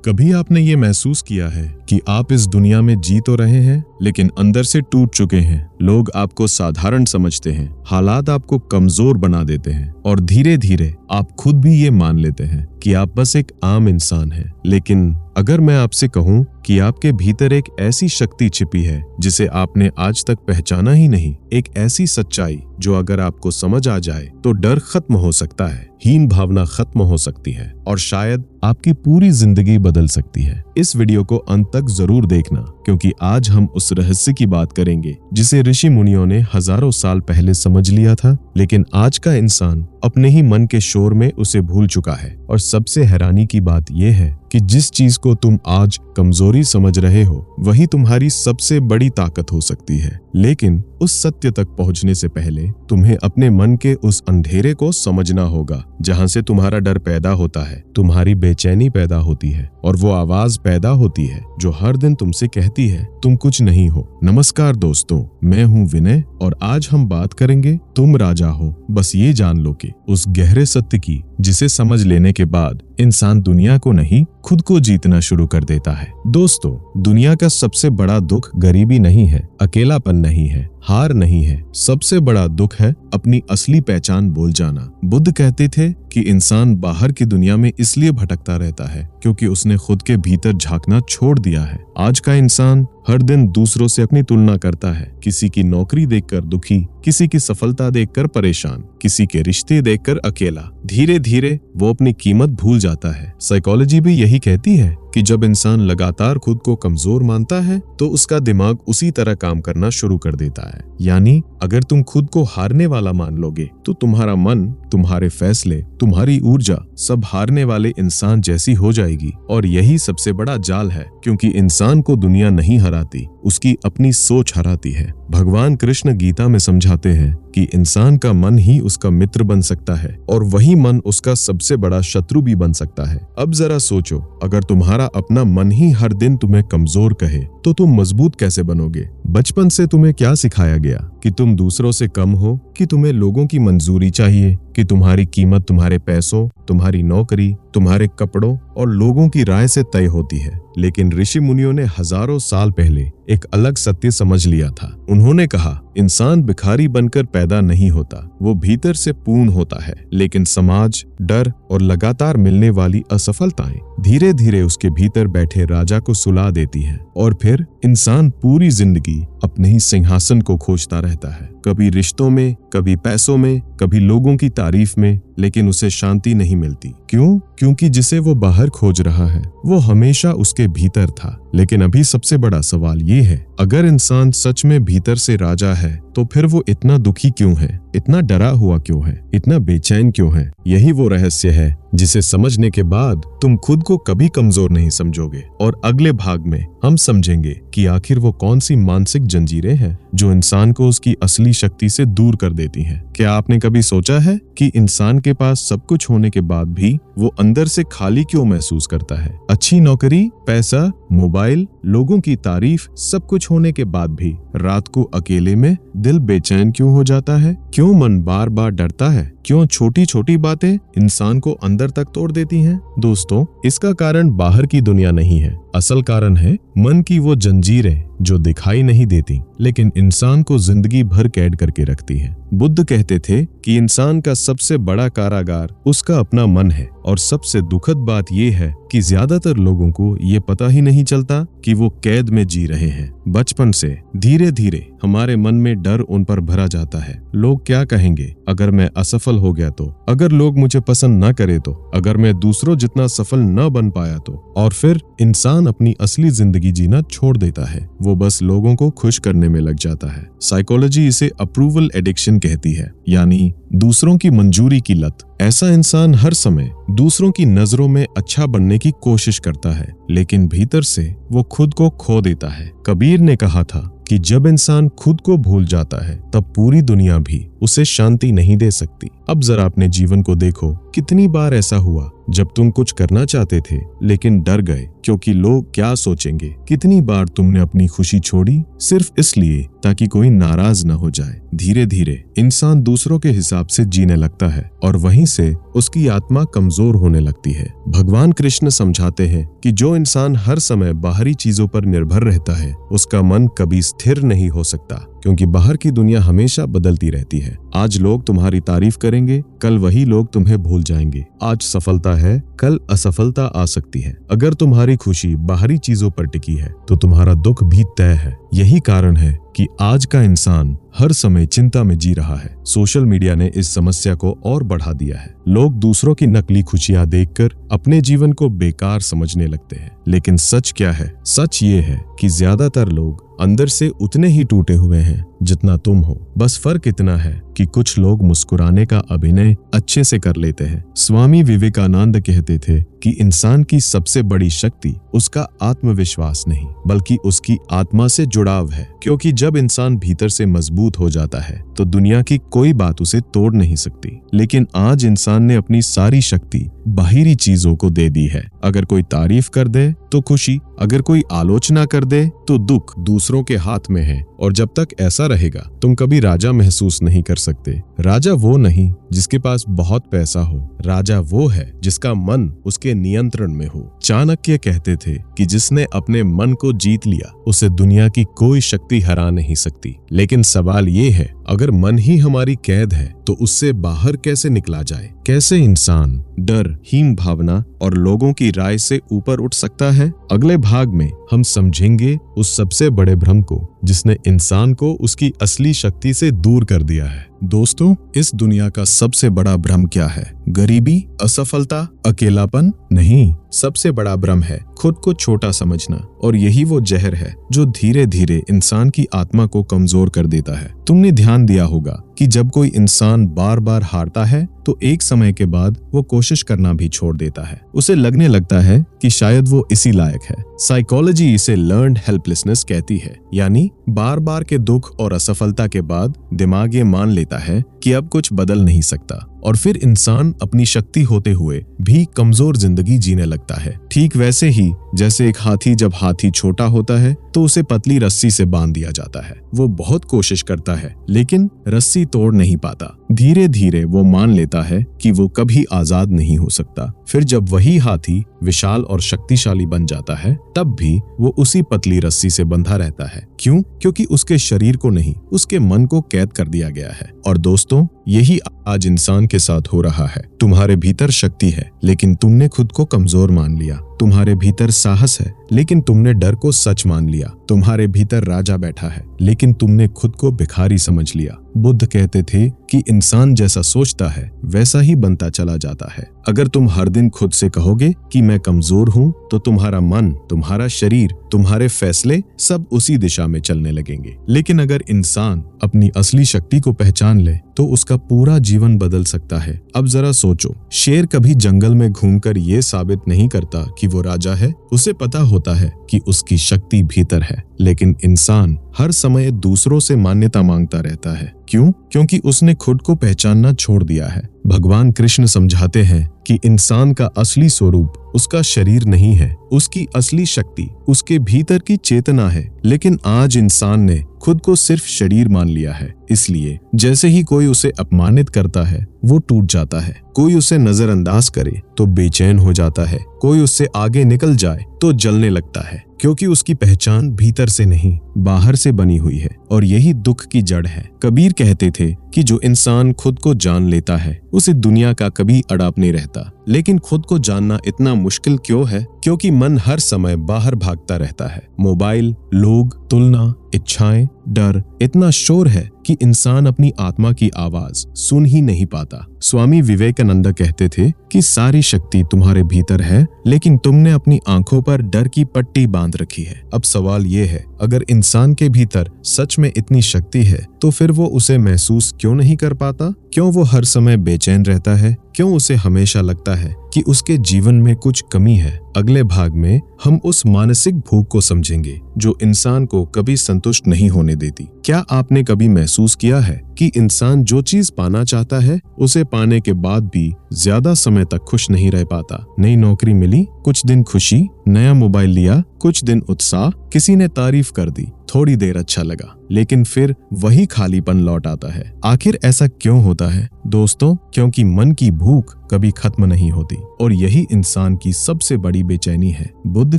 कभी आपने ये महसूस किया है कि आप इस दुनिया में जी तो रहे हैं लेकिन अंदर से टूट चुके हैं। लोग आपको साधारण समझते हैं, हालात आपको कमजोर बना देते हैं और धीरे धीरे आप खुद भी ये मान लेते हैं कि आप बस एक आम इंसान हैं। लेकिन अगर मैं आपसे कहूं कि आपके भीतर एक ऐसी शक्ति छिपी है जिसे आपने आज तक पहचाना ही नहीं, एक ऐसी सच्चाई जो अगर आपको समझ आ जाए तो डर खत्म हो सकता है, हीन भावना खत्म हो सकती है और शायद आपकी पूरी जिंदगी बदल सकती है। इस वीडियो को अंत तक जरूर देखना, क्योंकि आज हम उस रहस्य की बात करेंगे जिसे ऋषि मुनियों ने हजारों साल पहले समझ लिया था, लेकिन आज का इंसान अपने ही मन के शोर में उसे भूल चुका है। और सबसे हैरानी की बात यह है कि जिस चीज को तुम आज कमजोरी समझ रहे हो वही तुम्हारी सबसे बड़ी ताकत हो सकती है। लेकिन उस सत्य तक पहुंचने से पहले तुम्हें अपने मन के उस अंधेरे को समझना होगा जहां से तुम्हारा डर पैदा होता है, तुम्हारी बेचैनी पैदा होती है और वो आवाज पैदा होती है जो हर दिन तुमसे कहती है तुम कुछ नहीं हो। नमस्कार दोस्तों, मैं हूं विनय और आज हम बात करेंगे तुम राजा हो, बस ये जान लो कि उस गहरे सत्य की जिसे समझ लेने के बाद इंसान दुनिया को नहीं खुद को जीतना शुरू कर देता है। दोस्तों, दुनिया का सबसे बड़ा दुख गरीबी नहीं है, अकेलापन नहीं है, हार नहीं है, सबसे बड़ा दुख है अपनी असली पहचान भूल जाना। बुद्ध कहते थे कि इंसान बाहर की दुनिया में इसलिए भटकता रहता है क्योंकि उसने खुद के भीतर झांकना छोड़ दिया है। आज का इंसान हर दिन दूसरों से अपनी तुलना करता है, किसी की नौकरी देखकर दुखी, किसी की सफलता देखकर परेशान, किसी के रिश्ते देखकर अकेला। धीरे धीरे वो अपनी कीमत भूल जाता है। साइकोलॉजी भी यही कहती है कि जब इंसान लगातार खुद को कमजोर मानता है तो उसका दिमाग उसी तरह काम करना शुरू कर देता है। यानी अगर तुम खुद को हारने वाला मान लोगे तो तुम्हारा मन, तुम्हारे फैसले, तुम्हारी ऊर्जा सब हारने वाले इंसान जैसी हो जाएगी। और यही सबसे बड़ा जाल है, क्योंकि इंसान को दुनिया नहीं हराती, उसकी अपनी सोच हराती है। भगवान कृष्ण गीता में समझाते हैं कि इंसान का मन ही उसका मित्र बन सकता है और वही मन उसका सबसे बड़ा शत्रु भी बन सकता है। अब जरा सोचो, अगर तुम्हारा अपना मन ही हर दिन तुम्हें कमजोर कहे तो तुम मजबूत कैसे बनोगे? बचपन से तुम्हें क्या सिखाया गया कि तुम दूसरों से कम हो, कि तुम्हें लोगों की मंजूरी चाहिए, कि तुम्हारी कीमत तुम्हारे पैसों, तुम्हारी नौकरी, तुम्हारे कपड़ों और लोगों की राय से तय होती है। लेकिन ऋषि मुनियों ने हजारों साल पहले एक अलग सत्य समझ लिया था। उन्होंने कहा, इंसान भिखारी बनकर पैदा नहीं होता, वो भीतर से पूर्ण होता है। लेकिन समाज, डर और लगातार मिलने वाली असफलताएं धीरे धीरे उसके भीतर बैठे राजा को सुला देती हैं और फिर इंसान पूरी जिंदगी अपने ही सिंहासन को खोजता रहता है, कभी रिश्तों में, कभी पैसों में, कभी लोगों की तारीफ में, लेकिन उसे शांति नहीं मिलती। क्यों? क्योंकि जिसे वो बाहर खोज रहा है वो हमेशा उसके भीतर था। लेकिन अभी सबसे बड़ा सवाल ये है, अगर इंसान सच में भीतर से राजा है तो फिर वो इतना दुखी क्यों है, इतना डरा हुआ क्यों है, इतना बेचैन क्यों है? यही वो रहस्य है जिसे समझने के बाद तुम खुद को कभी कमजोर नहीं समझोगे। और अगले भाग में हम समझेंगे कि आखिर वो कौन सी मानसिक जंजीरें हैं जो इंसान को उसकी असली शक्ति से दूर कर देती हैं। क्या आपने कभी सोचा है कि इंसान के पास सब कुछ होने के बाद भी वो अंदर से खाली क्यों महसूस करता है? अच्छी नौकरी, पैसा, मोबाइल, लोगों की तारीफ, सब कुछ होने के बाद भी रात को अकेले में दिल बेचैन क्यों हो जाता है? क्यों मन बार बार डरता है? क्यों छोटी छोटी बातें इंसान को अंदर तक तोड़ देती हैं? दोस्तों, इसका कारण बाहर की दुनिया नहीं है, असल कारण है मन की वो जंजीरें जो दिखाई नहीं देती लेकिन इंसान को जिंदगी भर कैद करके रखती हैं। बुद्ध कहते थे कि इंसान का सबसे बड़ा कारागार उसका अपना मन है। और सबसे दुखद बात यह है कि ज्यादातर लोगों को ये पता ही नहीं चलता कि वो कैद में जी रहे हैं। बचपन से धीरे धीरे हमारे मन में डर उन पर भरा जाता है। लोग क्या कहेंगे अगर मैं असफल हो गया तो? अगर लोग मुझे पसंद न करे तो? अगर मैं दूसरों जितना सफल न बन पाया तो? और फिर इंसान अपनी असली जिंदगी जीना छोड़ देता है, वो बस लोगों को खुश करने में लग जाता है। साइकोलॉजी इसे अप्रूवल एडिक्शन कहती है, यानी दूसरों की मंजूरी की लत। ऐसा इंसान हर समय दूसरों की नजरों में अच्छा बनने की कोशिश करता है, लेकिन भीतर से वो खुद को खो देता है। कबीर ने कहा था कि जब इंसान खुद को भूल जाता है तब पूरी दुनिया भी उसे शांति नहीं दे सकती। अब जरा अपने जीवन को देखो, कितनी बार ऐसा हुआ जब तुम कुछ करना चाहते थे लेकिन डर गए क्योंकि लोग क्या सोचेंगे। कितनी बार तुमने अपनी खुशी छोड़ी सिर्फ इसलिए ताकि कोई नाराज न हो जाए। धीरे धीरे इंसान दूसरों के हिसाब से जीने लगता है और वहीं से उसकी आत्मा कमजोर होने लगती है। भगवान कृष्ण समझाते हैं कि जो इंसान हर समय बाहरी चीजों पर निर्भर रहता है उसका मन कभी स्थिर नहीं हो सकता, क्योंकि बाहर की दुनिया हमेशा बदलती रहती है। आज लोग तुम्हारी तारीफ करेंगे, कल वही लोग तुम्हें भूल जाएंगे। आज सफलता है, कल असफलता आ सकती है। अगर तुम्हारी खुशी बाहरी चीजों पर टिकी है तो तुम्हारा दुख भी तय है। यही कारण है कि आज का इंसान हर समय चिंता में जी रहा है। सोशल मीडिया ने इस समस्या को और बढ़ा दिया है। लोग दूसरों की नकली खुशियां देखकर अपने जीवन को बेकार समझने लगते हैं। लेकिन सच क्या है? सच ये है कि ज्यादातर लोग अंदर से उतने ही टूटे हुए हैं जितना तुम हो। बस फर्क इतना है कि कुछ लोग मुस्कुराने का अभिनय अच्छे से कर लेते हैं। स्वामी विवेकानंद कहते थे कि इंसान की सबसे बड़ी शक्ति उसका आत्मविश्वास नहीं बल्कि उसकी आत्मा से जुड़ाव है, क्योंकि जब इंसान भीतर से मजबूत हो जाता है तो दुनिया की कोई बात उसे तोड़ नहीं सकती। लेकिन आज इंसान ने अपनी सारी शक्ति बाहरी चीजों को दे दी है। अगर कोई तारीफ कर दे तो खुशी, अगर कोई आलोचना कर दे तो दुख दूसरों के हाथ में है। और जब तक ऐसा रहेगा तुम कभी राजा महसूस नहीं कर सकते। राजा वो नहीं जिसके पास बहुत पैसा हो, राजा वो है जिसका मन उसके नियंत्रण में हो। चाणक्य कहते थे कि जिसने अपने मन को जीत लिया उसे दुनिया की कोई शक्ति हरा नहीं सकती। लेकिन सवाल ये है, अगर मन ही हमारी कैद है तो उससे बाहर कैसे निकला जाए? कैसे इंसान डर, हीन भावना और लोगों की राय से ऊपर उठ सकता है? अगले भाग में हम समझेंगे उस सबसे बड़े भ्रम को जिसने इंसान को उसकी असली शक्ति से दूर कर दिया है। दोस्तों, इस दुनिया का सबसे बड़ा भ्रम क्या है? गरीबी, असफलता, अकेलापन? नहीं, सबसे बड़ा भ्रम है खुद को छोटा समझना। और यही वो जहर है जो धीरे धीरे इंसान की आत्मा को कमजोर कर देता है। तुमने ध्यान दिया होगा कि जब कोई इंसान बार बार हारता है तो एक समय के बाद वो कोशिश करना भी छोड़ देता है। उसे लगने लगता है कि शायद वो इसी लायक है। साइकोलॉजी इसे लर्न्ड हेल्पलेसनेस कहती है, यानी बार बार के दुख और असफलता के बाद दिमाग ये मान लेता है कि अब कुछ बदल नहीं सकता और फिर इंसान अपनी शक्ति होते हुए भी कमजोर जिंदगी जीने लगता है। ठीक वैसे ही जैसे एक हाथी जब हाथी छोटा होता है तो उसे पतली रस्सी से बांध दिया जाता है। वो बहुत कोशिश करता है लेकिन रस्सी तोड़ नहीं पाता। धीरे धीरे वो मान लेता है कि वो कभी आजाद नहीं हो सकता। फिर जब वही हाथी विशाल और शक्तिशाली बन जाता है तब भी वो उसी पतली रस्सी से बंधा रहता है। क्यों? क्योंकि उसके शरीर को नहीं, उसके मन को कैद कर दिया गया है। और दोस्तों, यही आज इंसान के साथ हो रहा है। तुम्हारे भीतर शक्ति है लेकिन तुमने खुद को कमजोर मान लिया। तुम्हारे भीतर साहस है लेकिन तुमने डर को सच मान लिया। तुम्हारे भीतर राजा बैठा है लेकिन तुमने खुद को भिखारी समझ लिया। बुद्ध कहते थे कि इंसान जैसा सोचता है वैसा ही बनता चला जाता है। अगर तुम हर दिन खुद से कहोगे कि मैं कमजोर हूँ तो तुम्हारा मन, तुम्हारा शरीर, तुम्हारे फैसले सब उसी दिशा में चलने लगेंगे। लेकिन अगर इंसान अपनी असली शक्ति को पहचान ले तो उसका पूरा जीवन बदल सकता है। अब जरा सोचो, शेर कभी जंगल में घूमकर ये साबित नहीं करता कि वो राजा है। उसे पता होता है कि उसकी शक्ति भीतर है। लेकिन इंसान हर समय दूसरों से मान्यता मांगता रहता है। क्यों? क्योंकि उसने खुद को पहचानना छोड़ दिया है। भगवान कृष्ण समझाते हैं कि इंसान का असली स्वरूप उसका शरीर नहीं है, उसकी असली शक्ति उसके भीतर की चेतना है। लेकिन आज इंसान ने खुद को सिर्फ शरीर मान लिया है। इसलिए जैसे ही कोई उसे अपमानित करता है वो टूट जाता है। कोई उसे नजरअंदाज करे तो बेचैन हो जाता है। कोई उससे आगे निकल जाए तो जलने लगता है, क्योंकि उसकी पहचान भीतर से नहीं बाहर से बनी हुई है। और यही दुख की जड़ है। कबीर कहते थे कि जो इंसान खुद को जान लेता है उसे दुनिया का कभी अड़ाप नहीं रहता। लेकिन खुद को जानना इतना मुश्किल क्यों है? क्योंकि मन हर समय बाहर भागता रहता है। मोबाइल, लोग, तुलना, इच्छाएं, डर, इतना शोर है कि इंसान अपनी आत्मा की आवाज सुन ही नहीं पाता। स्वामी विवेकानंद कहते थे कि सारी शक्ति तुम्हारे भीतर है लेकिन तुमने अपनी आंखों पर डर की पट्टी बांध रखी है। अब सवाल ये है, अगर इंसान के भीतर सच में इतनी शक्ति है तो फिर वो उसे महसूस क्यों नहीं कर पाता? क्यों वो हर समय बेचैन रहता है? क्यों उसे हमेशा लगता है कि उसके जीवन में कुछ कमी है। अगले भाग में हम उस मानसिक भूख को समझेंगे जो इंसान को कभी संतुष्ट नहीं होने देती। क्या आपने कभी महसूस किया है कि इंसान जो चीज पाना चाहता है उसे पाने के बाद भी ज्यादा समय तक खुश नहीं रह पाता? नई नौकरी मिली, कुछ दिन खुशी, नया मोबाइल लिया, कुछ दिन उत्साह, किसी ने तारीफ कर दी, थोड़ी देर अच्छा लगा, लेकिन फिर वही खालीपन लौट आता है। आखिर ऐसा क्यों होता है दोस्तों? क्योंकि मन की भूख कभी खत्म नहीं होती और यही इंसान की सबसे बड़ी बेचैनी है। बुद्ध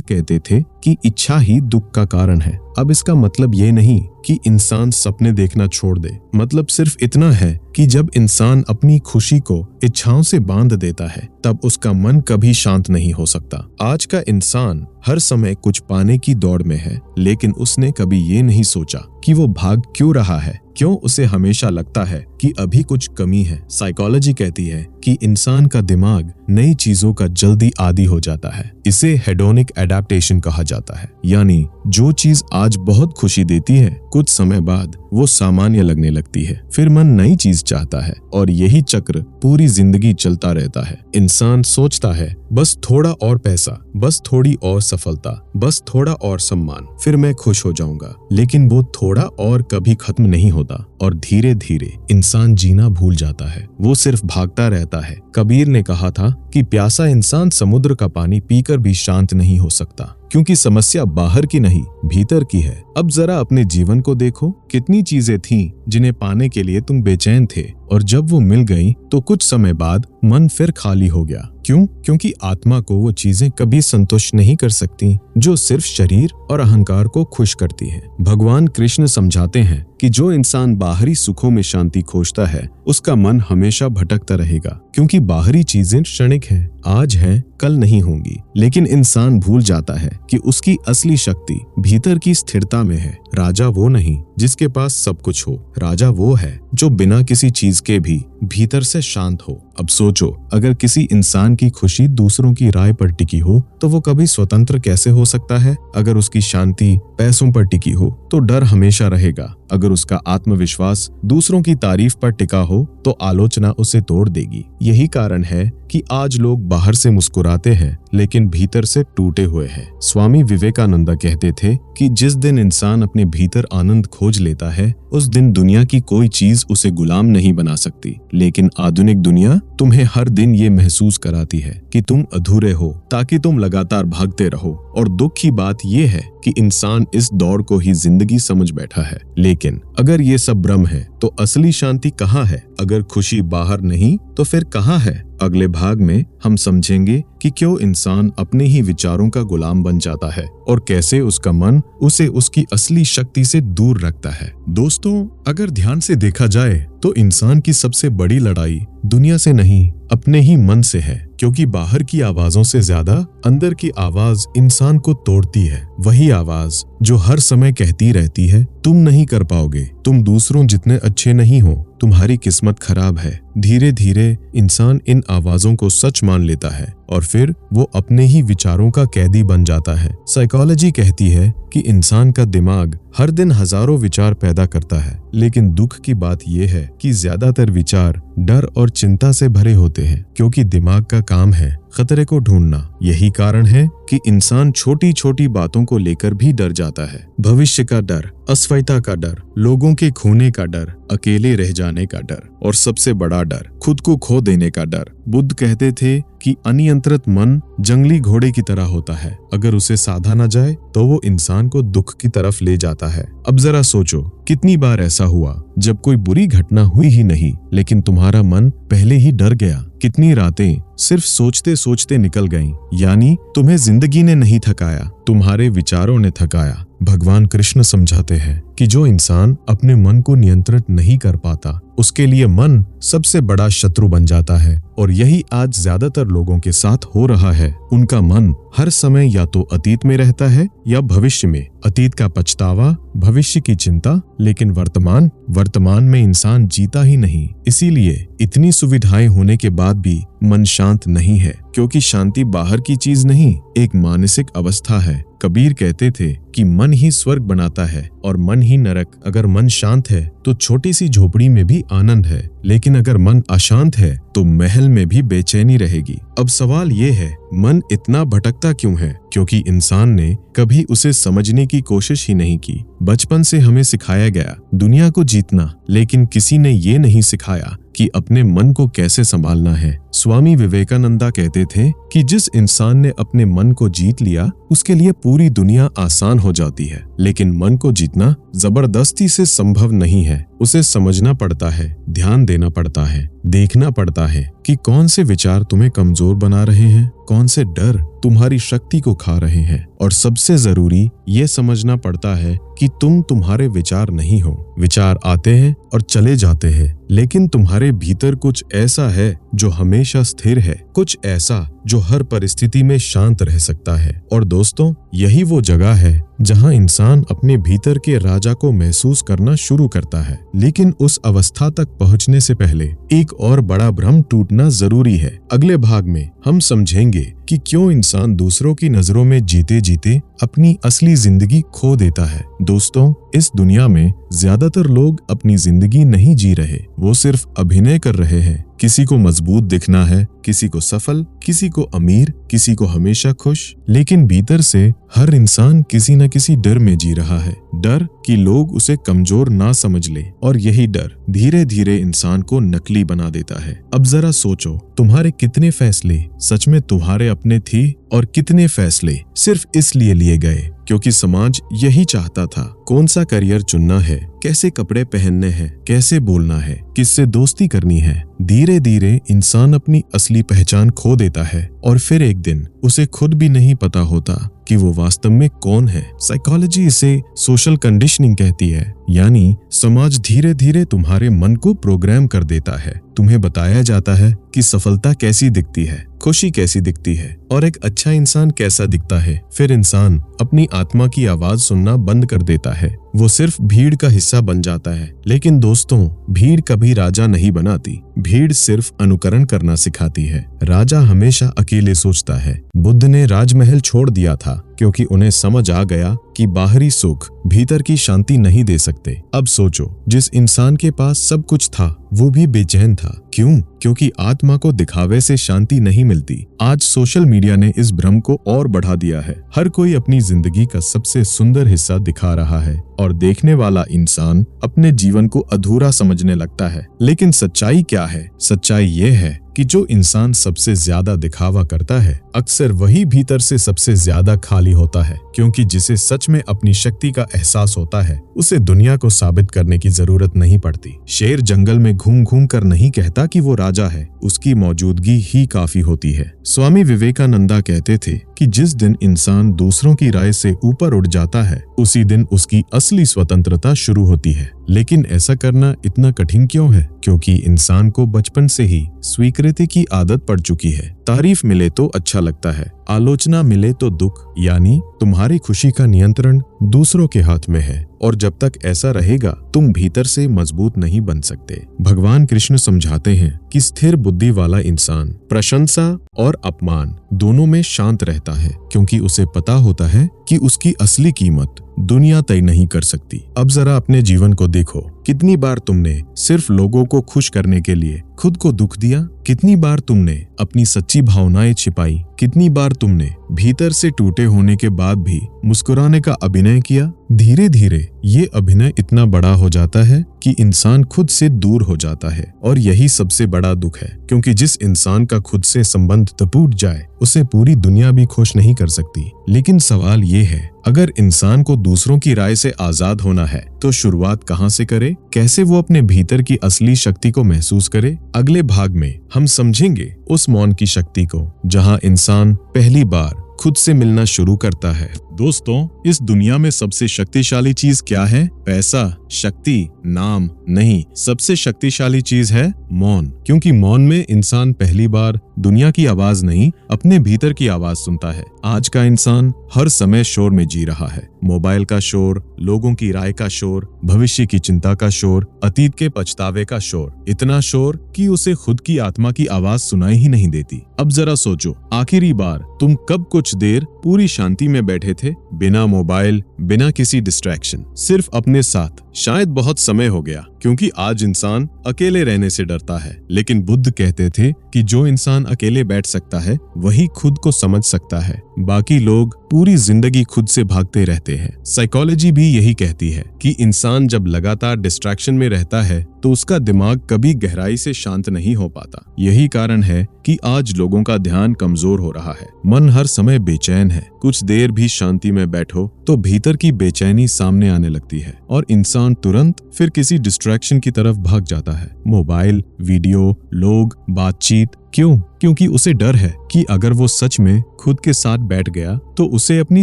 कहते थे कि इच्छा ही दुख का कारण है। अब इसका मतलब ये नहीं कि इंसान सपने देखना छोड़ दे, मतलब सिर्फ इतना है कि जब इंसान अपनी खुशी को इच्छाओं से बांध देता है तब उसका मन कभी शांत नहीं हो सकता। आज का इंसान हर समय कुछ पाने की दौड़ में है, लेकिन उसने कभी ये नहीं सोचा कि वो भाग क्यों रहा है, क्यों उसे हमेशा लगता है कि अभी कुछ कमी है। साइकोलॉजी कहती है कि इंसान का दिमाग नई चीजों का जल्दी आदी हो जाता है। इसे हेडोनिक एडेप्टेशन कहा जाता है, यानी जो चीज आज बहुत खुशी देती है कुछ समय बाद वो सामान्य लगने लगती है, फिर मन नई चीज चाहता है और यही चक्र पूरी जिंदगी चलता रहता है। इंसान सोचता है बस थोड़ा और पैसा, बस थोड़ी और सफलता, बस थोड़ा और सम्मान, फिर मैं खुश हो जाऊंगा, लेकिन वो थोड़ा और कभी खत्म नहीं होता और धीरे धीरे इंसान जीना भूल जाता है। वो सिर्फ भागता रहता है। कबीर ने कहा था कि प्यासा इंसान समुद्र का पानी पीकर भी शांत नहीं हो सकता, क्योंकि समस्या बाहर की नहीं भीतर की है। अब जरा अपने जीवन को देखो, कितनी चीजें थीं जिन्हें पाने के लिए तुम बेचैन थे और जब वो मिल गई तो कुछ समय बाद मन फिर खाली हो गया। क्यों? क्योंकि आत्मा को वो चीजें कभी संतुष्ट नहीं कर सकती जो सिर्फ शरीर और अहंकार को खुश करती है। भगवान कृष्ण समझाते हैं कि जो इंसान बाहरी सुखों में शांति खोजता है उसका मन हमेशा भटकता रहेगा, क्योंकि बाहरी चीजें क्षणिक हैं, आज हैं कल नहीं होंगी। लेकिन इंसान भूल जाता है कि उसकी असली शक्ति भीतर की स्थिरता में है। राजा वो नहीं जिसके पास सब कुछ हो, राजा वो है जो बिना किसी चीज के भी भीतर से शांत हो। अब सोचो, अगर किसी इंसान की खुशी दूसरों की राय पर टिकी हो तो वो कभी स्वतंत्र कैसे हो सकता है? अगर उसकी शांति पैसों पर टिकी हो तो डर हमेशा रहेगा। अगर उसका आत्मविश्वास दूसरों की तारीफ पर टिका हो तो आलोचना उसे तोड़ देगी। यही कारण है कि आज लोग बाहर से मुस्कुराते हैं लेकिन भीतर से टूटे हुए हैं। स्वामी विवेकानंद कहते थे कि जिस दिन इंसान अपने भीतर आनंद खोज लेता है उस दिन दुनिया की कोई चीज उसे गुलाम नहीं बना सकती। लेकिन आधुनिक दुनिया तुम्हें हर दिन ये महसूस कराती है कि तुम अधूरे हो ताकि तुम लगातार भागते रहो। और दुख की बात यह है कि इंसान इस दौड़ को ही जिंदगी समझ बैठा है। लेकिन अगर ये सब भ्रम है तो असली शांति कहाँ है? अगर खुशी बाहर नहीं तो फिर कहाँ है? अगले भाग में हम समझेंगे कि क्यों इंसान अपने ही विचारों का गुलाम बन जाता है और कैसे उसका मन उसे उसकी असली शक्ति से दूर रखता है। दोस्तों, अगर ध्यान से देखा जाए तो इंसान की सबसे बड़ी लड़ाई दुनिया से नहीं अपने ही मन से है, क्योंकि बाहर की आवाजों से ज्यादा अंदर की आवाज इंसान को तोड़ती है। वही आवाज जो हर समय कहती रहती है तुम नहीं कर पाओगे, तुम दूसरों जितने अच्छे नहीं हो, तुम्हारी किस्मत खराब है। धीरे धीरे इंसान इन आवाजों को सच मान लेता है और फिर वो अपने ही विचारों का कैदी बन जाता है। साइकोलॉजी कहती है कि इंसान का दिमाग हर दिन हजारों विचार पैदा करता है, लेकिन दुख की बात यह है कि ज्यादातर विचार डर और चिंता से भरे होते हैं, क्योंकि दिमाग का काम है खतरे को ढूंढना। यही कारण है कि इंसान छोटी छोटी बातों को लेकर भी डर जाता है। भविष्य का डर, असफलता का डर, लोगों के खोने का डर, अकेले रह जाने का डर और सबसे बड़ा डर खुद को खो देने का डर। बुद्ध कहते थे कि अनियंत्रित मन जंगली घोड़े की तरह होता है, अगर उसे साधा न जाए तो वो इंसान को दुख की तरफ ले जाता है। अब जरा सोचो, कितनी बार ऐसा हुआ जब कोई बुरी घटना हुई ही नहीं लेकिन तुम्हारा मन पहले ही डर गया। कितनी रातें सिर्फ सोचते सोचते निकल गईं, यानी तुम्हें जिंदगी ने नहीं थकाया, तुम्हारे विचारों ने थकाया। भगवान कृष्ण समझाते हैं कि जो इंसान अपने मन को नियंत्रित नहीं कर पाता उसके लिए मन सबसे बड़ा शत्रु बन जाता है। और यही आज ज्यादातर लोगों के साथ हो रहा है। उनका मन हर समय या तो अतीत में रहता है या भविष्य में। अतीत का पछतावा, भविष्य की चिंता, लेकिन वर्तमान में इंसान जीता ही नहीं। इसीलिए इतनी सुविधाएं होने के बाद भी मन शांत नहीं है, क्योंकि शांति बाहर की चीज नहीं, एक मानसिक अवस्था है। कबीर कहते थे कि मन ही स्वर्ग बनाता है और मन ही नरक। अगर मन शांत है तो छोटी सी झोपड़ी में भी आनंद है। लेकिन अगर मन अशांत है तो महल में भी बेचैनी रहेगी। अब सवाल ये है, मन इतना भटकता क्यों है? क्योंकि इंसान ने कभी उसे समझने की कोशिश ही नहीं की। बचपन से हमें सिखाया गया दुनिया को जीतना, लेकिन किसी ने ये नहीं सिखाया कि अपने मन को कैसे संभालना है। स्वामी विवेकानंदा कहते थे कि जिस इंसान ने अपने मन को जीत लिया उसके लिए पूरी दुनिया आसान हो जाती है, लेकिन मन को जीतना जबरदस्ती से संभव नहीं है। उसे समझना पड़ता है, ध्यान देना पड़ता है, देखना पड़ता है कि कौन से विचार तुम्हें कमजोर बना रहे हैं, कौन से डर तुम्हारी शक्ति को खा रहे हैं, और सबसे जरूरी ये समझना पड़ता है कि तुम तुम्हारे विचार नहीं हो। विचार आते हैं और चले जाते हैं, लेकिन तुम्हारे भीतर कुछ ऐसा है जो हमेशा स्थिर है, कुछ ऐसा जो हर परिस्थिति में शांत रह सकता है। और दोस्तों, यही वो जगह है जहां इंसान अपने भीतर के राजा को महसूस करना शुरू करता है। लेकिन उस अवस्था तक पहुंचने से पहले एक और बड़ा भ्रम टूटना जरूरी है। अगले भाग में हम समझेंगे कि क्यों इंसान दूसरों की नजरों में जीते जीते अपनी असली जिंदगी खो देता है। दोस्तों, इस दुनिया में ज्यादातर लोग अपनी जिंदगी नहीं जी रहे, वो सिर्फ अभिनय कर रहे हैं। किसी को मजबूत दिखना है, किसी को सफल, किसी को अमीर, किसी को हमेशा खुश, लेकिन भीतर से हर इंसान किसी न किसी डर में जी रहा है। डर कि लोग उसे कमजोर ना समझ ले, और यही डर धीरे धीरे इंसान को नकली बना देता है। अब जरा सोचो, तुम्हारे कितने फैसले सच में तुम्हारे अपने थे और कितने फैसले सिर्फ इसलिए लिए गए क्योंकि समाज यही चाहता था। कौन सा करियर चुनना है, कैसे कपड़े पहनने हैं, कैसे बोलना है, किससे दोस्ती करनी है। धीरे धीरे इंसान अपनी असली पहचान खो देता है और फिर एक दिन उसे खुद भी नहीं पता होता कि वो वास्तव में कौन है। साइकोलॉजी इसे सोशल कंडीशनिंग कहती है, यानी समाज धीरे धीरे तुम्हारे मन को प्रोग्राम कर देता है। तुम्हें बताया जाता है कि सफलता कैसी दिखती है, खुशी कैसी दिखती है और एक अच्छा इंसान कैसा दिखता है। फिर इंसान अपनी आत्मा की आवाज सुनना बंद कर देता है, वो सिर्फ भीड़ का हिस्सा बन जाता है। लेकिन दोस्तों, भीड़ कभी राजा नहीं बनाती, भीड़ सिर्फ अनुकरण करना सिखाती है। राजा हमेशा अकेले सोचता है। बुद्ध ने राजमहल छोड़ दिया था क्योंकि उन्हें समझ आ गया कि बाहरी सुख भीतर की शांति नहीं दे सकते। अब सोचो, जिस इंसान के पास सब कुछ था वो भी बेचैन था। क्यों? क्योंकि आत्मा को दिखावे से शांति नहीं मिलती। आज सोशल मीडिया ने इस भ्रम को और बढ़ा दिया है। हर कोई अपनी जिंदगी का सबसे सुंदर हिस्सा दिखा रहा है और देखने वाला इंसान अपने जीवन को अधूरा समझने लगता है। लेकिन सच्चाई क्या है? सच्चाई ये है कि जो इंसान सबसे ज्यादा दिखावा करता है, अक्सर वही भीतर से सबसे ज्यादा खाली होता है। क्योंकि जिसे सच में अपनी शक्ति का एहसास होता है, उसे दुनिया को साबित करने की जरूरत नहीं पड़ती। शेर जंगल में घूम घूम कर नहीं कहता कि वो राजा है, उसकी मौजूदगी ही काफी होती है। स्वामी विवेकानंदा कहते थे कि जिस दिन इंसान दूसरों की राय से ऊपर उठ जाता है, उसी दिन उसकी असली स्वतंत्रता शुरू होती है। लेकिन ऐसा करना इतना कठिन क्यों है? क्योंकि इंसान को बचपन से ही स्वीकृति की आदत पड़ चुकी है। तारीफ मिले तो अच्छा लगता है, आलोचना मिले तो दुख, यानी तुम्हारी खुशी का नियंत्रण दूसरों के हाथ में है। और जब तक ऐसा रहेगा, तुम भीतर से मजबूत नहीं बन सकते। भगवान कृष्ण समझाते हैं कि स्थिर बुद्धि वाला इंसान प्रशंसा और अपमान दोनों में शांत रहता है, क्योंकि उसे पता होता है कि उसकी असली कीमत दुनिया तय नहीं कर सकती। अब जरा अपने जीवन को देखो, कितनी बार तुमने सिर्फ लोगों को खुश करने के लिए खुद को दुख दिया? कितनी बार तुमने अपनी सच्ची भावनाएं छिपाई? कितनी बार तुमने भीतर से टूटे होने के बाद भी मुस्कुराने का अभिनय किया? धीरे धीरे ये अभिनय इतना बड़ा हो जाता है कि इंसान खुद से दूर हो जाता है, और यही सबसे बड़ा दुख है। क्योंकि जिस इंसान का खुद से संबंध टूट जाए, उसे पूरी दुनिया भी खुश नहीं कर सकती। लेकिन सवाल ये है, अगर इंसान को दूसरों की राय से आजाद होना है, तो शुरुआत कहाँ से करे? कैसे वो अपने भीतर की असली शक्ति को महसूस करे? अगले भाग में हम समझेंगे उस मौन की शक्ति को, जहाँ इंसान पहली बार खुद से मिलना शुरू करता है। दोस्तों, इस दुनिया में सबसे शक्तिशाली चीज क्या है? पैसा, शक्ति, नाम नहीं। सबसे शक्तिशाली चीज है मौन। क्योंकि मौन में इंसान पहली बार दुनिया की आवाज नहीं, अपने भीतर की आवाज सुनता है। आज का इंसान हर समय शोर में जी रहा है। मोबाइल का शोर, लोगों की राय का शोर, भविष्य की चिंता का शोर, अतीत के पछतावे का शोर। इतना शोर कि उसे खुद की आत्मा की आवाज सुनाई ही नहीं देती। अब जरा सोचो, आखिरी बार तुम कब कुछ देर पूरी शांति में बैठे थे, बिना मोबाइल, बिना किसी डिस्ट्रैक्शन, सिर्फ अपने साथ। शायद बहुत समय हो गया, क्योंकि आज इंसान अकेले रहने से डरता है। लेकिन बुद्ध कहते थे कि जो इंसान अकेले बैठ सकता है वही खुद को समझ सकता है। बाकी लोग पूरी जिंदगी खुद से भागते रहते हैं। साइकोलॉजी भी यही कहती है कि इंसान जब लगातार डिस्ट्रैक्शन में रहता है तो उसका दिमाग कभी गहराई से शांत नहीं हो पाता। यही कारण है कि आज लोगों का ध्यान कमजोर हो रहा है। मन हर समय बेचैन है। कुछ देर भी शांति में बैठो तो भीतर की बेचैनी सामने आने लगती है और इंसान तुरंत फिर किसी डिस्ट्रैक्शन की तरफ भाग जाता है। मोबाइल, वीडियो, लोग, बातचीत। क्यों? क्योंकि उसे डर है कि अगर वो सच में खुद के साथ बैठ गया तो उसे अपनी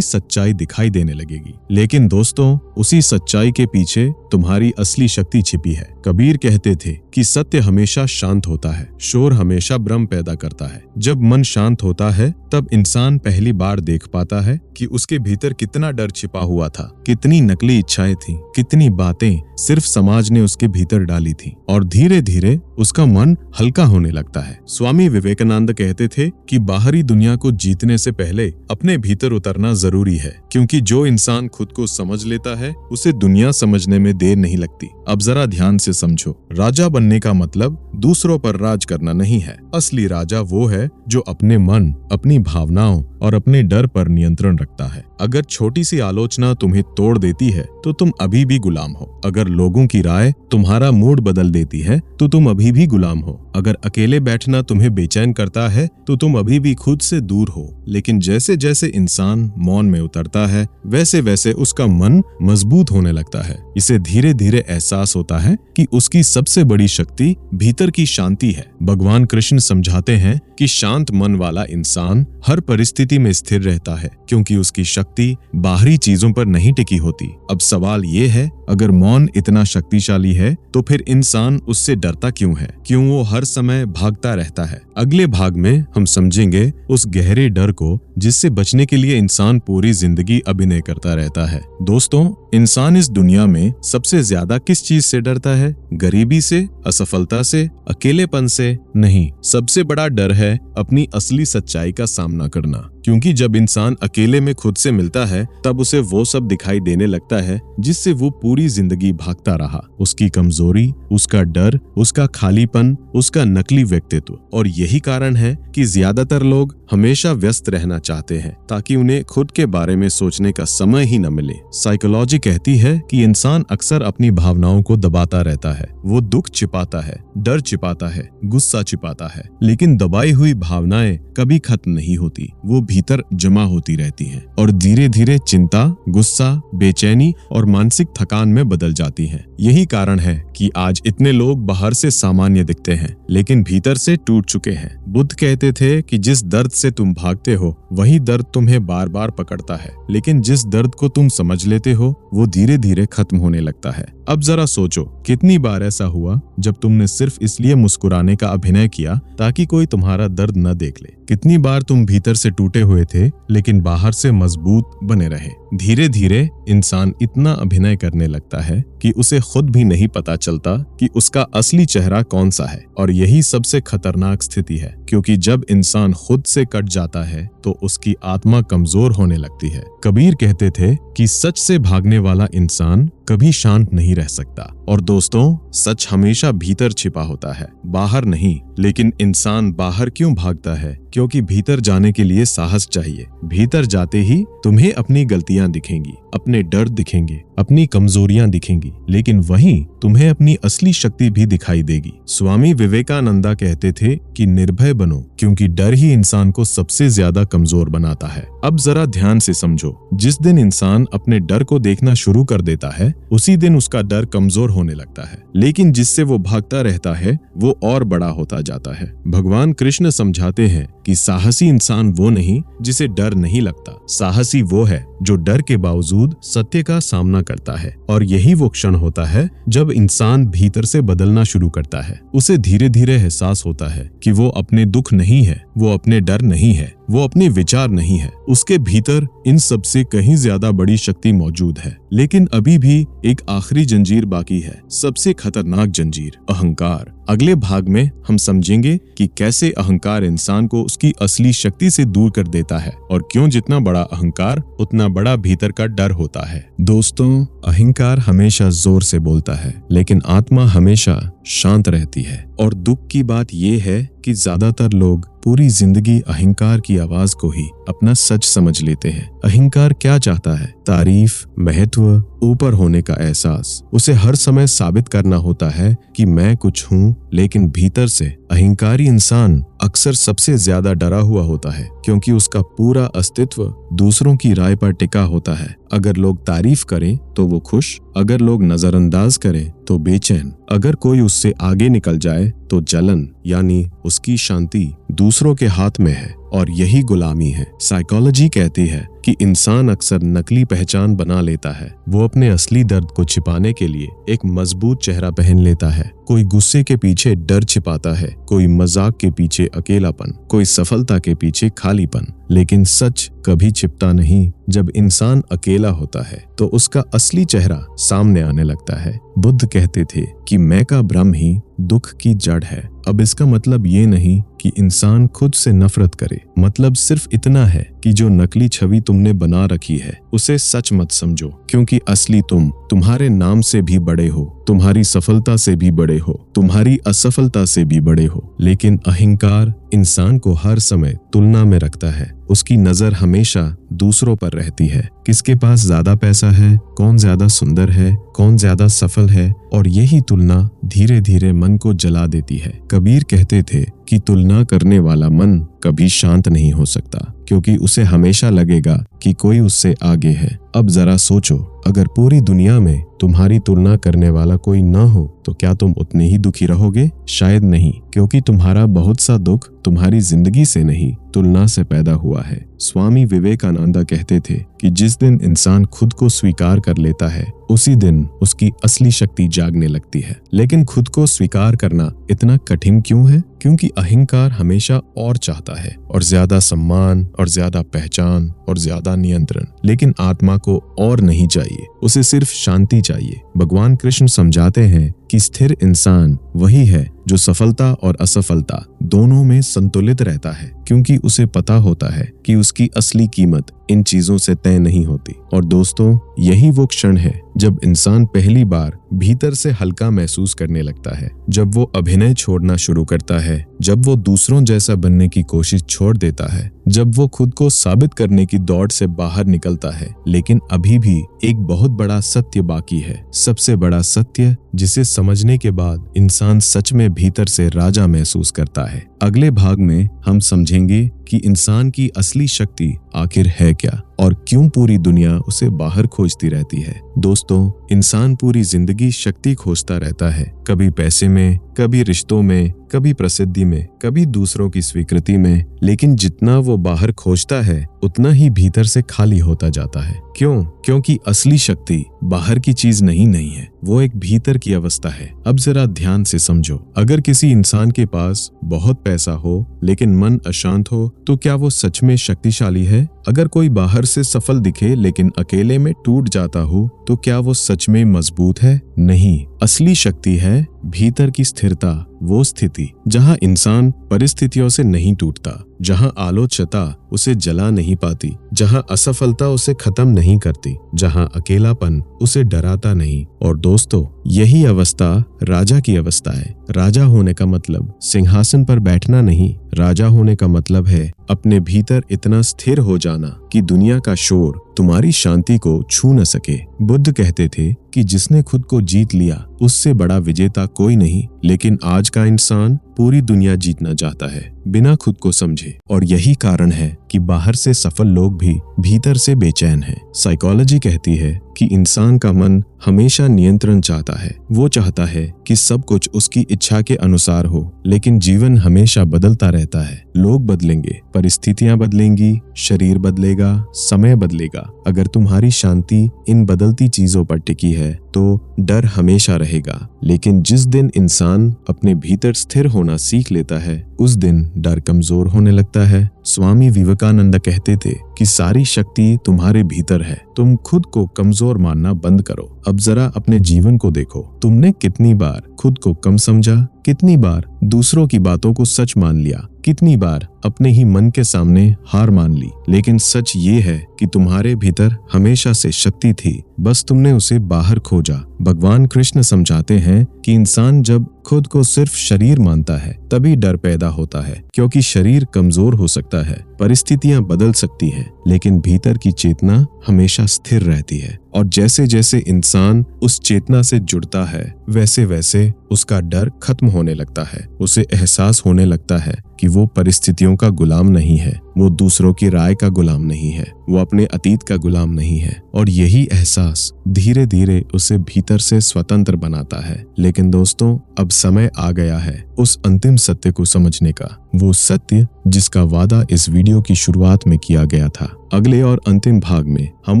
सच्चाई दिखाई देने लगेगी। लेकिन दोस्तों, उसी सच्चाई के पीछे तुम्हारी असली शक्ति छिपी है। कबीर कहते थे कि सत्य हमेशा शांत होता है, शोर हमेशा भ्रम पैदा करता है। जब मन शांत होता है तब इंसान पहली बार देख पाता है कि उसके भीतर कितना डर छिपा हुआ था, कितनी नकली इच्छाएं थीं, कितनी बातें सिर्फ समाज ने उसके भीतर डाली थी, और धीरे धीरे उसका मन हल्का होने लगता है। स्वामी विवेकानंद कहते थे कि बाहरी दुनिया को जीतने से पहले अपने भीतर उतरना जरूरी है, क्योंकि जो इंसान खुद को समझ लेता है उसे दुनिया समझने में देर नहीं लगती। अब जरा ध्यान से समझो, राजा बनने का मतलब दूसरों पर राज करना नहीं है। असली राजा वो है जो अपने मन, अपनी भावनाओं और अपने डर पर नियंत्रण रखता है। अगर छोटी सी आलोचना तुम्हें तोड़ देती है तो तुम अभी भी गुलाम हो। अगर लोगों की राय तुम्हारा मूड बदल देती है तो तुम अभी भी गुलाम हो। अगर अकेले बैठना तुम्हें बेचैन करता है तो तुम अभी भी खुद से दूर हो। लेकिन जैसे जैसे इंसान मौन में उतरता है वैसे वैसे उसका मन मजबूत होने लगता है। इसे धीरे धीरे एहसास होता है कि उसकी सबसे बड़ी शक्ति भीतर की शांति है। भगवान कृष्ण समझाते हैं कि शांत मन वाला इंसान हर परिस्थिति में स्थिर रहता है, क्योंकि उसकी शक्ति बाहरी चीजों पर नहीं टिकी होती। अब सवाल ये है, अगर मौन इतना शक्तिशाली है तो फिर इंसान उससे डरता क्यों है? क्यों वो हर समय भागता रहता है? अगले भाग में हम समझेंगे उस गहरे डर को जिससे बचने के लिए इंसान पूरी जिंदगी अभिनय करता रहता है। दोस्तों, इंसान इस दुनिया में सबसे ज्यादा किस चीज से डरता है? गरीबी से, असफलता से, अकेलेपन से? नहीं, सबसे बड़ा डर है अपनी असली सच्चाई का सामना करना। क्योंकि जब इंसान अकेले में खुद से मिलता है तब उसे वो सब दिखाई देने लगता है जिससे वो पूरी जिंदगी भागता रहा। उसकी कमजोरी, उसका डर, उसका खालीपन, उसका नकली व्यक्तित्व। और यही कारण है कि ज्यादातर लोग हमेशा व्यस्त रहना चाहते हैं ताकि उन्हें खुद के बारे में सोचने का समय ही न मिले। साइकोलॉजी कहती है कि इंसान अक्सर अपनी भावनाओं को दबाता रहता है। वो दुख छिपाता है, डर छिपाता है, गुस्सा छिपाता है, लेकिन दबाई हुई भावनाएं कभी खत्म नहीं होती। वो भीतर जमा होती रहती हैं और धीरे धीरे चिंता, गुस्सा, बेचैनी और मानसिक थकान में बदल जाती हैं। यही कारण है कि आज इतने लोग बाहर से सामान्य दिखते हैं लेकिन भीतर से टूट चुके हैं। बुद्ध कहते थे कि जिस दर्द से तुम भागते हो वही दर्द तुम्हें बार बार पकड़ता है, लेकिन जिस दर्द को तुम समझ लेते हो वो धीरे धीरे खत्म होने लगता है। अब जरा सोचो, कितनी बार ऐसा हुआ जब तुमने सिर्फ इसलिए मुस्कुराने का अभिनय किया ताकि कोई तुम्हारा दर्द न देख ले? कितनी बार तुम भीतर से टूटे हुए थे लेकिन बाहर से मजबूत बने रहे? धीरे धीरे इंसान इतना अभिनय करने लगता है कि उसे खुद भी नहीं पता चलता कि उसका असली चेहरा कौन सा है। और यही सबसे खतरनाक स्थिति है, क्योंकि जब इंसान खुद से कट जाता है तो उसकी आत्मा कमजोर होने लगती है। कबीर कहते थे कि सच से भागने वाला इंसान कभी शांत नहीं रह सकता। और दोस्तों, सच हमेशा भीतर छिपा होता है, बाहर नहीं। लेकिन इंसान बाहर क्यों भागता है? क्योंकि भीतर जाने के लिए साहस चाहिए। भीतर जाते ही तुम्हें अपनी गलतियां दिखेंगी, अपने डर दिखेंगे, अपनी कमजोरियां दिखेंगी, लेकिन वहीं तुम्हें अपनी असली शक्ति भी दिखाई देगी। स्वामी विवेकानंदा कहते थे कि निर्भय बनो, क्योंकि डर ही इंसान को सबसे ज्यादा कमजोर बनाता है। अब जरा ध्यान से समझो, जिस दिन इंसान अपने डर को देखना शुरू कर देता है उसी दिन उसका डर कमजोर होने लगता है, लेकिन जिससे वो भागता रहता है वो और बड़ा होता जाता है। भगवान कृष्ण समझाते हैं कि साहसी इंसान वो नहीं जिसे डर नहीं लगता। साहसी वो है जो डर के बावजूद सत्य का सामना करता है। और यही वो क्षण होता है जब इंसान भीतर से बदलना शुरू करता है। उसे धीरे धीरे एहसास होता है कि वो अपने दुख नहीं है, वो अपने डर नहीं है, वो अपने विचार नहीं है। उसके भीतर इन सब से कहीं ज्यादा बड़ी शक्ति मौजूद है। लेकिन अभी भी एक आखिरी जंजीर बाकी है, सबसे खतरनाक जंजीर, अहंकार। अगले भाग में हम समझेंगे कि कैसे अहंकार इंसान को उसकी असली शक्ति से दूर कर देता है और क्यों जितना बड़ा अहंकार उतना बड़ा भीतर का डर होता है। दोस्तों, अहंकार हमेशा जोर से बोलता है, लेकिन आत्मा हमेशा शांत रहती है। और दुख की बात यह है कि ज्यादातर लोग पूरी जिंदगी अहंकार की आवाज को ही अपना सच समझ लेते हैं। अहंकार क्या चाहता है? तारीफ, महत्व, ऊपर होने का एहसास। उसे हर समय साबित करना होता है कि मैं कुछ हूँ, लेकिन भीतर से अहंकारी इंसान अक्सर सबसे ज्यादा डरा हुआ होता है, क्योंकि उसका पूरा अस्तित्व दूसरों की राय पर टिका होता है। अगर लोग तारीफ करें तो वो खुश, अगर लोग नजरअंदाज करें तो बेचैन, अगर कोई उससे आगे निकल जाए तो जलन, यानी उसकी शांति दूसरों के हाथ में है और यही गुलामी है। साइकोलॉजी कहती है कि इंसान अक्सर नकली पहचान बना लेता है। वो अपने असली दर्द को छिपाने के लिए एक मजबूत चेहरा पहन लेता है। कोई गुस्से के पीछे डर छिपाता है, कोई मजाक के पीछे अकेलापन, कोई सफलता के पीछे खालीपन। लेकिन सच कभी छिपता नहीं। जब इंसान अकेला होता है तो उसका असली चेहरा सामने आने लगता है। बुद्ध कहते थे कि मैं का भ्रम ही दुख की जड़ है। अब इसका मतलब ये नहीं कि इंसान खुद से नफरत करे। मतलब सिर्फ इतना है कि जो नकली छवि तुमने बना रखी है उसे सच मत समझो, क्योंकि असली तुम तुम्हारे नाम से भी बड़े हो, तुम्हारी सफलता से भी बड़े हो, तुम्हारी असफलता से भी बड़े हो। लेकिन अहंकार इंसान को हर समय तुलना में रखता है। उसकी नजर हमेशा दूसरों पर रहती है। किसके पास ज्यादा पैसा है, कौन ज्यादा सुंदर है, कौन ज्यादा सफल है, और यही तुलना धीरे धीरे मन को जला देती है। कबीर कहते थे कि तुलना करने वाला मन कभी शांत नहीं हो सकता, क्योंकि उसे हमेशा लगेगा कि कोई उससे आगे है। अब जरा सोचो, अगर पूरी दुनिया में तुम्हारी तुलना करने वाला कोई न हो तो क्या तुम उतने ही दुखी रहोगे? शायद नहीं, क्योंकि तुम्हारा बहुत सा दुख तुम्हारी जिंदगी से नहीं, तुलना से पैदा हुआ है। स्वामी विवेकानंद कहते थे कि जिस दिन इंसान खुद को स्वीकार कर लेता है उसी दिन उसकी असली शक्ति जागने लगती है। लेकिन खुद को स्वीकार करना इतना कठिन क्यों है? क्योंकि अहंकार हमेशा और चाहता है, और ज्यादा सम्मान, और ज्यादा पहचान, और ज्यादा नियंत्रण। लेकिन आत्मा को और नहीं चाहिए, उसे सिर्फ शांति चाहिए। भगवान कृष्ण समझाते हैं कि स्थिर इंसान वही है जो सफलता और असफलता दोनों में संतुलित रहता है, क्योंकि उसे पता होता है कि उसकी असली कीमत इन चीजों से तय नहीं होती। और दोस्तों, यही वो क्षण है जब इंसान पहली बार भीतर से हल्का महसूस करने लगता है, जब वो अभिनय छोड़ना शुरू करता है, जब वो दूसरों जैसा बनने की कोशिश छोड़ देता है, जब वो खुद को साबित करने की दौड़ से बाहर निकलता है। लेकिन अभी भी एक बहुत बड़ा सत्य बाकी है, सबसे बड़ा सत्य जिसे समझने के बाद इंसान सच में भीतर से राजा महसूस करता है। अगले भाग में हम समझेंगे कि इंसान की असली शक्ति आखिर है क्या और क्यों पूरी दुनिया उसे बाहर खोजती रहती है। दोस्तों, इंसान पूरी जिंदगी शक्ति खोजता रहता है, कभी पैसे में, कभी रिश्तों में, कभी प्रसिद्धि में, कभी दूसरों की स्वीकृति में। लेकिन जितना वो बाहर खोजता है उतना ही भीतर से खाली होता जाता है। क्यों? क्योंकि असली शक्ति बाहर की चीज नहीं है, वो एक भीतर की अवस्था है। अब जरा ध्यान से समझो, अगर किसी इंसान के पास बहुत पैसा हो लेकिन मन अशांत हो तो क्या वो सच में शक्तिशाली है? अगर कोई बाहर से सफल दिखे लेकिन अकेले में टूट जाता हो तो क्या वो सच में मजबूत है? नहीं, असली शक्ति है भीतर की स्थिरता, वो स्थिति जहां इंसान परिस्थितियों से नहीं टूटता, जहां आलोचना उसे जला नहीं पाती, जहां असफलता उसे खत्म नहीं करती, जहां अकेलापन उसे डराता नहीं। और दोस्तों, यही अवस्था राजा की अवस्था है। राजा होने का मतलब सिंहासन पर बैठना नहीं, राजा होने का मतलब है अपने भीतर इतना स्थिर हो जाना कि दुनिया का शोर तुम्हारी शांति को छू न सके। बुद्ध कहते थे कि जिसने खुद को जीत लिया उससे बड़ा विजेता कोई नहीं। लेकिन आज का इंसान पूरी दुनिया जीतना चाहता है बिना खुद को समझे, और यही कारण है कि बाहर से सफल लोग भी भीतर से बेचैन हैं। साइकोलॉजी कहती है कि इंसान का मन हमेशा नियंत्रण चाहता है। वो चाहता है कि सब कुछ उसकी इच्छा के अनुसार हो, लेकिन जीवन हमेशा बदलता रहता है। लोग बदलेंगे, परिस्थितियां बदलेंगी, शरीर बदलेगा, समय बदलेगा। अगर तुम्हारी शांति इन बदलती चीजों पर टिकी है तो डर हमेशा रहेगा। लेकिन जिस दिन इंसान अपने भीतर स्थिर होना सीख लेता है उस दिन डर कमजोर होने लगता है। स्वामी विवेकानंद कहते थे कि सारी शक्ति तुम्हारे भीतर है, तुम खुद को कमजोर मानना बंद करो। अब जरा अपने जीवन को देखो, तुमने कितनी बार खुद को कम समझा, कितनी बार दूसरों की बातों को सच मान लिया, कितनी बार अपने ही मन के सामने हार मान ली। लेकिन सच ये है कि तुम्हारे भीतर हमेशा से शक्ति थी, बस तुमने उसे बाहर खोजा। भगवान कृष्ण समझाते हैं कि इंसान जब खुद को सिर्फ शरीर मानता है तभी डर पैदा होता है, क्योंकि शरीर कमजोर हो सकता है, परिस्थितियां बदल सकती हैं, लेकिन भीतर की चेतना हमेशा स्थिर रहती है। और जैसे जैसे इंसान उस चेतना से जुड़ता है वैसे वैसे उसका डर खत्म होने लगता है। उसे एहसास होने लगता है कि वो परिस्थितियों का गुलाम नहीं है, वो दूसरों की राय का गुलाम नहीं है, वो अपने अतीत का गुलाम नहीं है। और यही एहसास धीरे धीरे उसे भीतर से स्वतंत्र बनाता है। लेकिन दोस्तों, अब समय आ गया है उस अंतिम सत्य को समझने का, वो सत्य जिसका वादा इस वीडियो की शुरुआत में किया गया था। अगले और अंतिम भाग में हम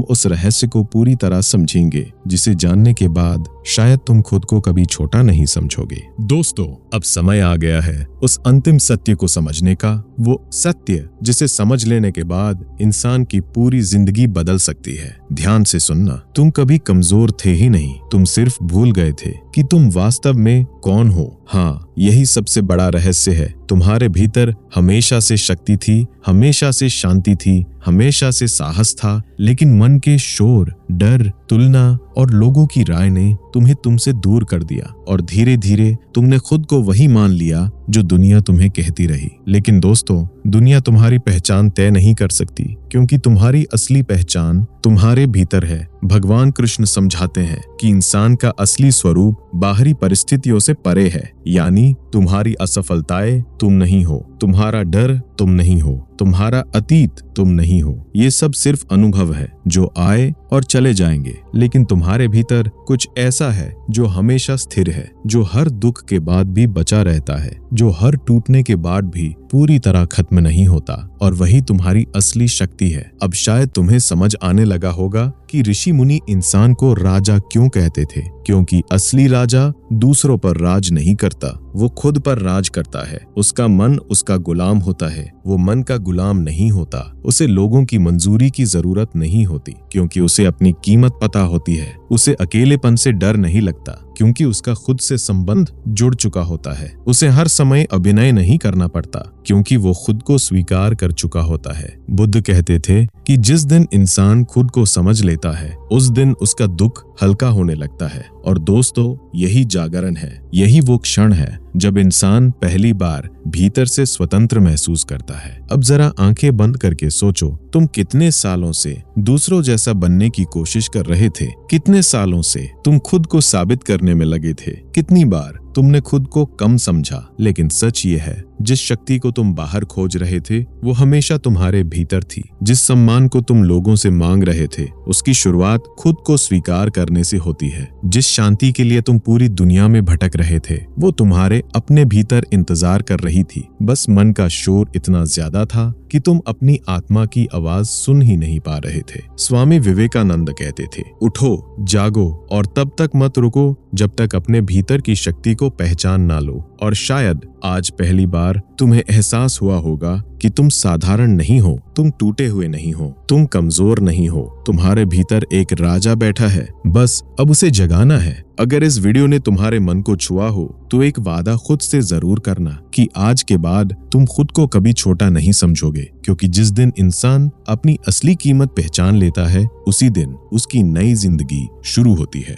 उस रहस्य को पूरी तरह समझेंगे जिसे जानने के बाद शायद तुम खुद को कभी छोटा नहीं समझोगे। दोस्तों, अब समय आ गया है उस अंतिम सत्य को समझने का, वो सत्य जिसे समझ लेने के बाद इंसान की पूरी जिंदगी बदल सकती है। ध्यान से सुनना, तुम कभी कमजोर थे ही नहीं, तुम सिर्फ भूल गए थे कि तुम वास्तव में कौन हो। हाँ, यही सबसे बड़ा रहस्य है। तुम्हारे भीतर हमेशा से शक्ति थी, हमेशा से शांति थी, हमेशा से साहस था, लेकिन मन के शोर, डर, तुलना और लोगों की राय ने तुम्हें तुमसे दूर कर दिया और धीरे धीरे तुमने खुद को वही मान लिया जो दुनिया तुम्हें कहती रही। लेकिन दोस्तों, दुनिया तुम्हारी पहचान तय नहीं कर सकती, क्योंकि तुम्हारी असली पहचान तुम्हारे भीतर है। भगवान कृष्ण समझाते हैं कि इंसान का असली स्वरूप बाहरी परिस्थितियों से परे है, यानी तुम्हारी असफलताएं तुम नहीं हो, तुम्हारा डर तुम नहीं हो, तुम्हारा अतीत तुम नहीं हो। ये सब सिर्फ अनुभव है जो आए और चले जाएंगे, लेकिन तुम्हारे भीतर कुछ ऐसा है जो हमेशा स्थिर है, जो हर दुख के बाद भी बचा रहता है, जो हर टूटने के बाद भी पूरी तरह खत्म नहीं होता, और वही तुम्हारी असली शक्ति है। अब शायद तुम्हें समझ आने लगा होगा कि ऋषि मुनि इंसान को राजा क्यों कहते थे, क्योंकि असली राजा दूसरों पर राज नहीं करता, वो खुद पर राज करता है। उसका मन उसका गुलाम होता है, वो मन का गुलाम नहीं होता। उसे लोगों की मंजूरी की जरूरत नहीं होती, क्योंकि उसे अपनी कीमत पता होती है। उसे अकेलेपन से डर नहीं लगता, क्योंकि उसका खुद से संबंध जुड़ चुका होता है। उसे हर समय अभिनय नहीं करना पड़ता, क्योंकि वो खुद को स्वीकार कर चुका होता है। बुद्ध कहते थे कि जिस दिन इंसान खुद को समझ लेता है, उस दिन उसका दुख हल्का होने लगता है। और दोस्तों, यही जागरण है, यही वो क्षण है जब इंसान पहली बार भीतर से स्वतंत्र महसूस करता है। अब जरा आंखें बंद करके सोचो, तुम कितने सालों से दूसरों जैसा बनने की कोशिश कर रहे थे, कितने सालों से तुम खुद को साबित करने में लगे थे, कितनी बार तुमने खुद को कम समझा। लेकिन सच ये है, जिस शक्ति को तुम बाहर खोज रहे थे वो हमेशा तुम्हारे भीतर थी। जिस सम्मान को तुम लोगों से मांग रहे थे उसकी शुरुआत खुद को स्वीकार करने से होती है। जिस शांति के लिए तुम पूरी दुनिया में भटक रहे थे वो तुम्हारे अपने भीतर इंतजार कर रही थी। बस मन का शोर इतना ज्यादा था कि तुम अपनी आत्मा की आवाज सुन ही नहीं पा रहे थे। स्वामी विवेकानंद कहते थे, उठो, जागो और तब तक मत रुको जब तक अपने भीतर की शक्ति को पहचान ना लो। और शायद आज पहली बार तुम्हें एहसास हुआ होगा कि तुम साधारण नहीं हो, तुम टूटे हुए नहीं हो, तुम कमजोर नहीं हो, तुम्हारे भीतर एक राजा बैठा है, बस अब उसे जगाना है। अगर इस वीडियो ने तुम्हारे मन को छुआ हो तो एक वादा खुद से जरूर करना कि आज के बाद तुम खुद को कभी छोटा नहीं समझोगे, क्योंकि जिस दिन इंसान अपनी असली कीमत पहचान लेता है उसी दिन उसकी नई जिंदगी शुरू होती है।